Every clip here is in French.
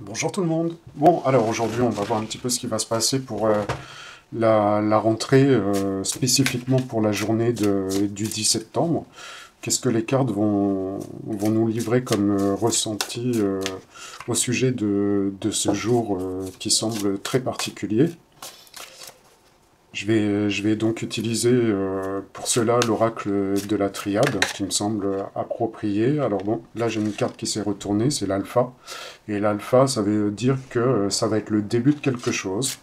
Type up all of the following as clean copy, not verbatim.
Bonjour tout le monde. Bon, alors aujourd'hui on va voir un petit peu ce qui va se passer pour la rentrée, spécifiquement pour la journée du 10 septembre. Qu'est-ce que les cartes vont nous livrer comme ressenti au sujet de ce jour qui semble très particulier. Je vais donc utiliser pour cela l'oracle de la triade, qui me semble approprié. Alors bon, là j'ai une carte qui s'est retournée, c'est l'alpha. Et l'alpha, ça veut dire que ça va être le début de quelque chose.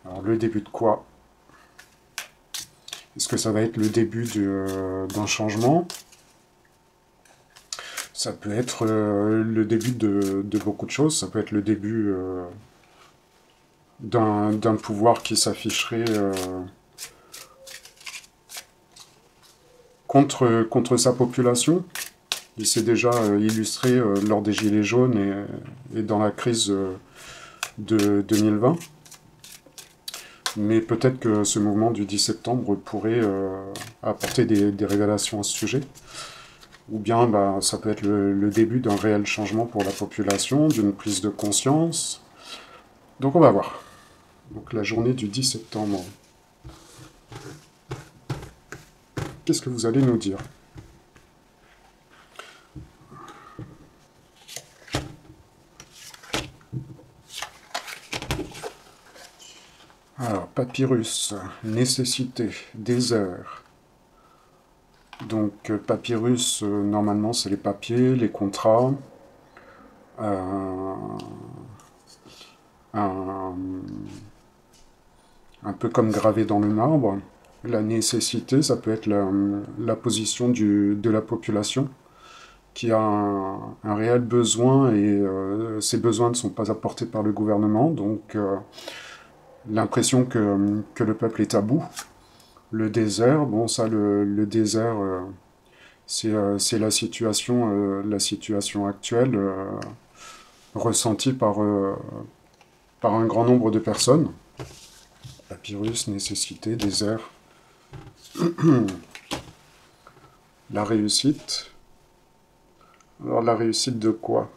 Alors le début de quoi? Est-ce que ça va être le début d'un changement? Ça peut être le début de beaucoup de choses, ça peut être le début d'un pouvoir qui s'afficherait contre sa population. Il s'est déjà illustré lors des Gilets jaunes et dans la crise de 2020. Mais peut-être que ce mouvement du 10 septembre pourrait apporter des révélations à ce sujet. Ou bien bah, ça peut être le début d'un réel changement pour la population, d'une prise de conscience. Donc on va voir. Donc la journée du 10 septembre. Qu'est-ce que vous allez nous dire? Alors, papyrus, nécessité, désert. Donc, papyrus, normalement, c'est les papiers, les contrats, un, un peu comme gravé dans le marbre. La nécessité, ça peut être la position de la population qui a un réel besoin et ces besoins ne sont pas apportés par le gouvernement, donc l'impression que le peuple est à bout. Le désert, bon ça le désert c'est la situation actuelle ressentie par un grand nombre de personnes. Papyrus, nécessité, désert. La réussite. Alors la réussite de quoi?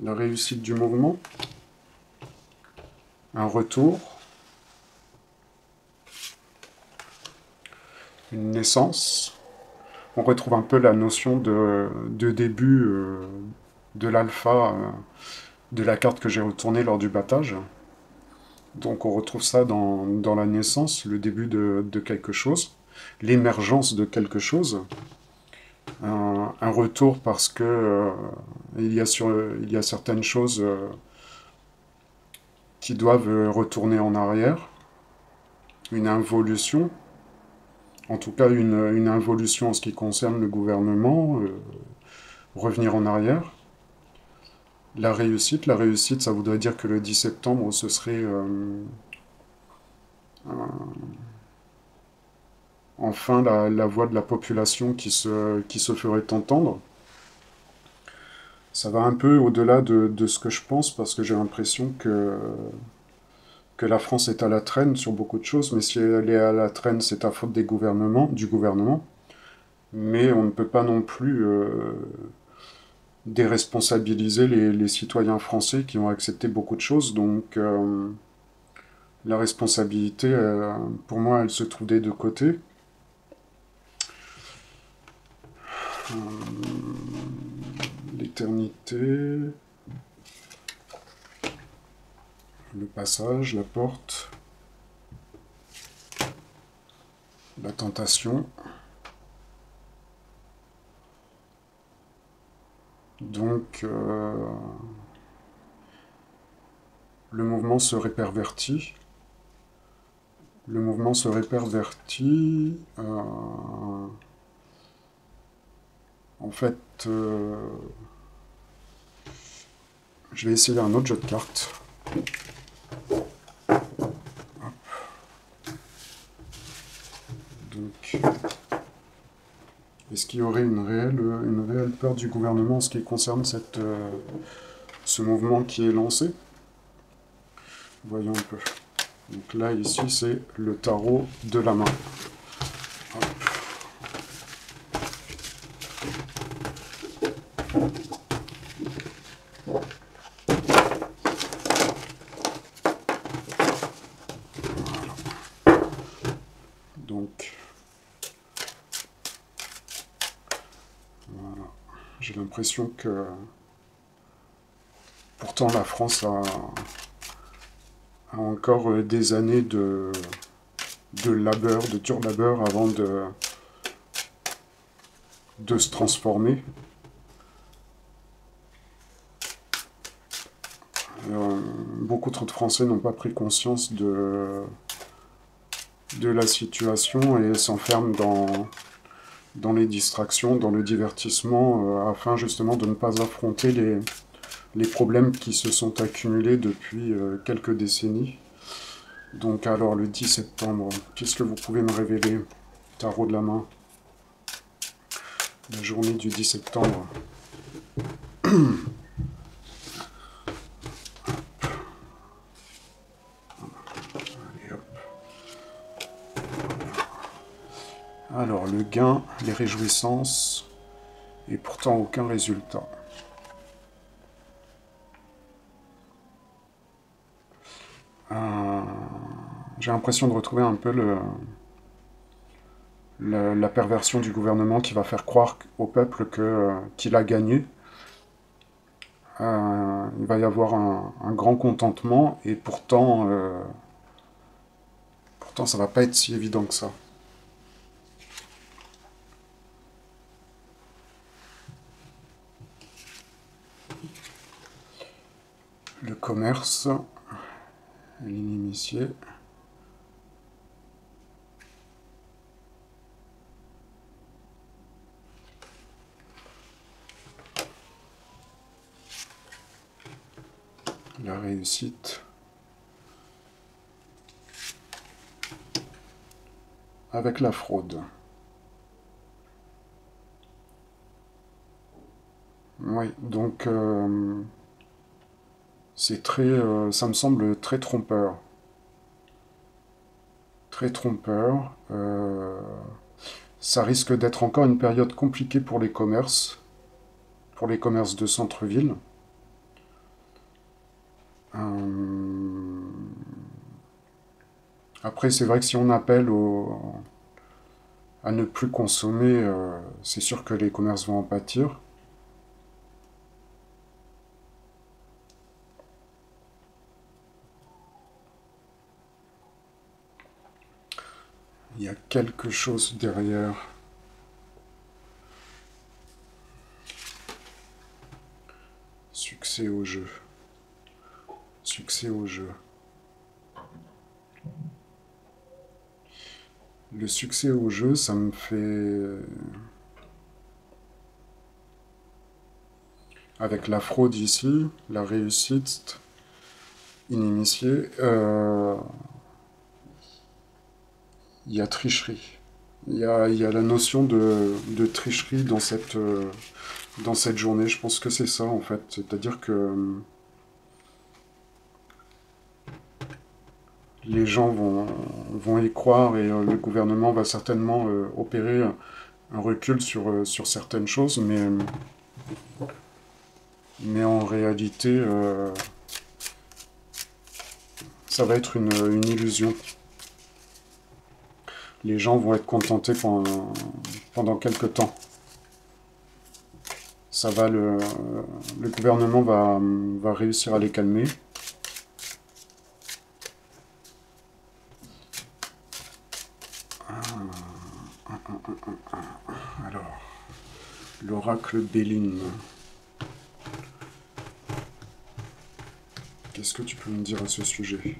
La réussite du mouvement. Un retour. Une naissance. On retrouve un peu la notion de début de l'alpha de la carte que j'ai retournée lors du battage. Donc on retrouve ça dans la naissance, le début de quelque chose, l'émergence de quelque chose, un retour parce que il y a certaines choses qui doivent retourner en arrière, une involution, en tout cas une involution en ce qui concerne le gouvernement, revenir en arrière. La réussite, ça voudrait dire que le 10 septembre, ce serait enfin la voix de la population qui se ferait entendre. Ça va un peu au-delà de ce que je pense, parce que j'ai l'impression que la France est à la traîne sur beaucoup de choses, mais si elle est à la traîne, c'est à faute du gouvernement. Mais on ne peut pas non plus déresponsabiliser les citoyens français qui ont accepté beaucoup de choses, donc la responsabilité, pour moi, elle se trouve des deux côtés. L'éternité, le passage, la porte, la tentation. Donc, le mouvement serait perverti. Le mouvement serait perverti. En fait, je vais essayer un autre jeu de cartes. Hop. Donc, est-ce qu'il y aurait une réelle peur du gouvernement en ce qui concerne ce mouvement qui est lancé? Voyons un peu. Donc là, ici, c'est le tarot de la main. Hop. l'impression que pourtant la France a encore des années de labeur, de dur labeur avant de se transformer. Beaucoup trop de Français n'ont pas pris conscience de la situation et s'enferment dans les distractions, dans le divertissement, afin justement de ne pas affronter les problèmes qui se sont accumulés depuis quelques décennies. Donc alors le 10 septembre, qu'est-ce que vous pouvez me révéler? Tarot de la main. La journée du 10 septembre. Alors, le gain, les réjouissances, et pourtant aucun résultat. J'ai l'impression de retrouver un peu la perversion du gouvernement qui va faire croire au peuple qu'il a gagné. Il va y avoir un grand contentement, et pourtant ça va pas être si évident que ça. Le commerce, l'inimitié. La réussite. Avec la fraude. Oui, donc c'est très, ça me semble très trompeur. Très trompeur. Ça risque d'être encore une période compliquée pour les commerces de centre-ville. Après, c'est vrai que si on appelle à ne plus consommer, c'est sûr que les commerces vont en pâtir. Il y a quelque chose derrière. Succès au jeu. Succès au jeu. Le succès au jeu, ça me fait... Avec la fraude ici, la réussite, inimitié, il y a tricherie. Il y a la notion de tricherie dans cette journée. Je pense que c'est ça, en fait. C'est-à-dire que les gens vont y croire, et le gouvernement va certainement opérer un recul sur certaines choses, mais en réalité, ça va être une illusion. Les gens vont être contentés pendant quelques temps. Ça va, le gouvernement va réussir à les calmer. Alors, l'oracle Béline. Qu'est-ce que tu peux me dire à ce sujet?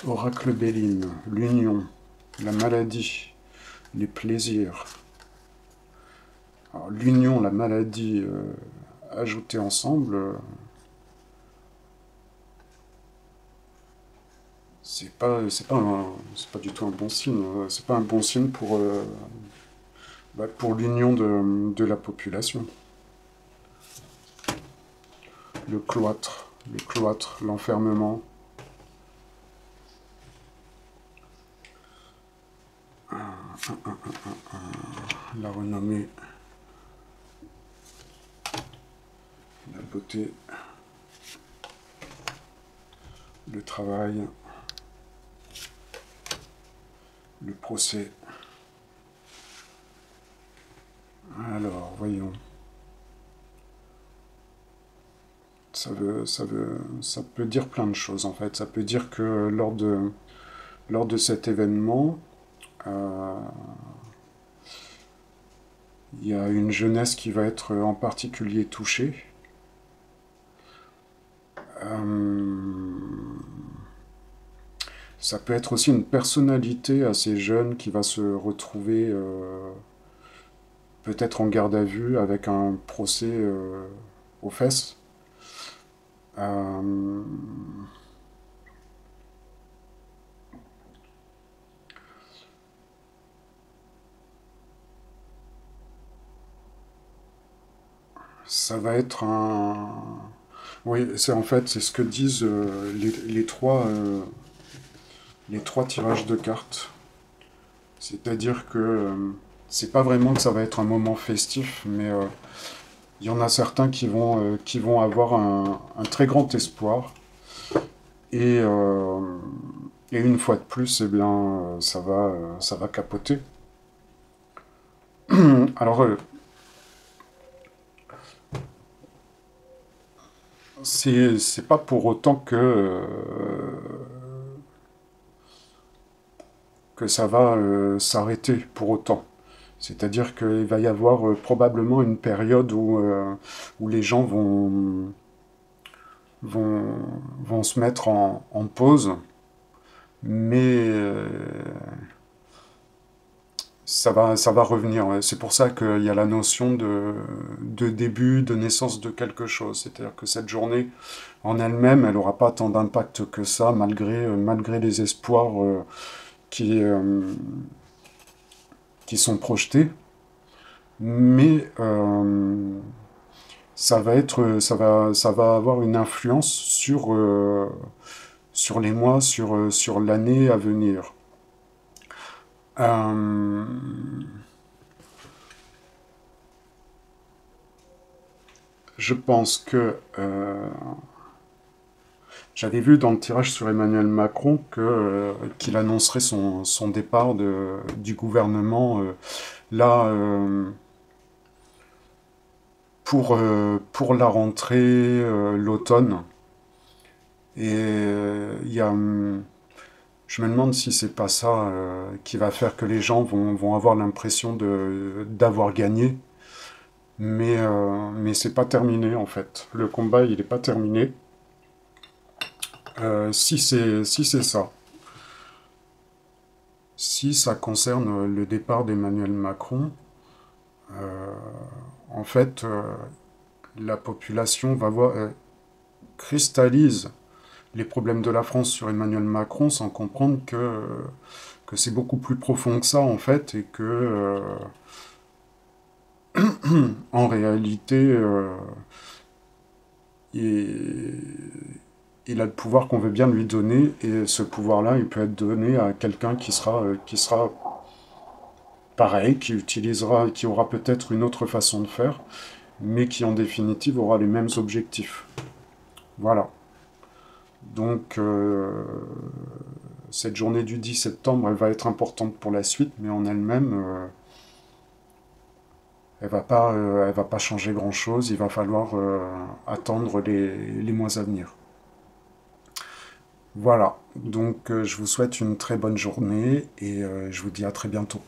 Oracle Béline, l'union, la maladie, les plaisirs. Alors, l'union, la maladie, ajoutées ensemble, c'est pas du tout un bon signe. C'est pas un bon signe pour l'union de la population. Le cloître, l'enfermement. La renommée, la beauté, le travail, le procès, Alors, voyons. Ça peut dire plein de choses en fait. Ça peut dire que lors de cet événement, euh, il y a une jeunesse qui va être en particulier touchée. Euh, Ça peut être aussi une personnalité assez jeune qui va se retrouver peut-être en garde à vue avec un procès aux fesses. Euh, Ça va être un... Oui, c'est en fait, c'est ce que disent les trois tirages de cartes. C'est-à-dire que c'est pas vraiment que ça va être un moment festif, mais il y en a certains qui vont avoir un très grand espoir. Et, euh, et une fois de plus, eh bien, ça va capoter. Alors, c'est pas pour autant que ça va s'arrêter pour autant. C'est-à-dire qu'il va y avoir probablement une période où les gens vont, vont se mettre en pause, mais ça va revenir. Ouais. C'est pour ça qu'il y a la notion de début, de naissance de quelque chose. C'est-à-dire que cette journée, en elle-même, elle n'aura pas tant d'impact que ça, malgré les espoirs qui, euh, qui sont projetés. Mais ça va avoir une influence sur les mois, sur l'année à venir. Euh, je pense que j'avais vu dans le tirage sur Emmanuel Macron qu'il annoncerait son départ du gouvernement là pour la rentrée, l'automne. Et je me demande si c'est pas ça qui va faire que les gens vont avoir l'impression d'avoir gagné. Mais c'est pas terminé en fait. Le combat, il est pas terminé. Si c'est ça, si ça concerne le départ d'Emmanuel Macron, euh, en fait, la population va voir, cristallise les problèmes de la France sur Emmanuel Macron sans comprendre que c'est beaucoup plus profond que ça en fait et que en réalité il, il a le pouvoir qu'on veut bien lui donner et ce pouvoir-là il peut être donné à quelqu'un qui sera pareil, qui aura peut-être une autre façon de faire mais qui en définitive aura les mêmes objectifs. Voilà. Donc cette journée du 10 septembre, elle va être importante pour la suite, mais en elle-même, elle va pas changer grand-chose. Il va falloir attendre les mois à venir. Voilà. Donc je vous souhaite une très bonne journée et je vous dis à très bientôt.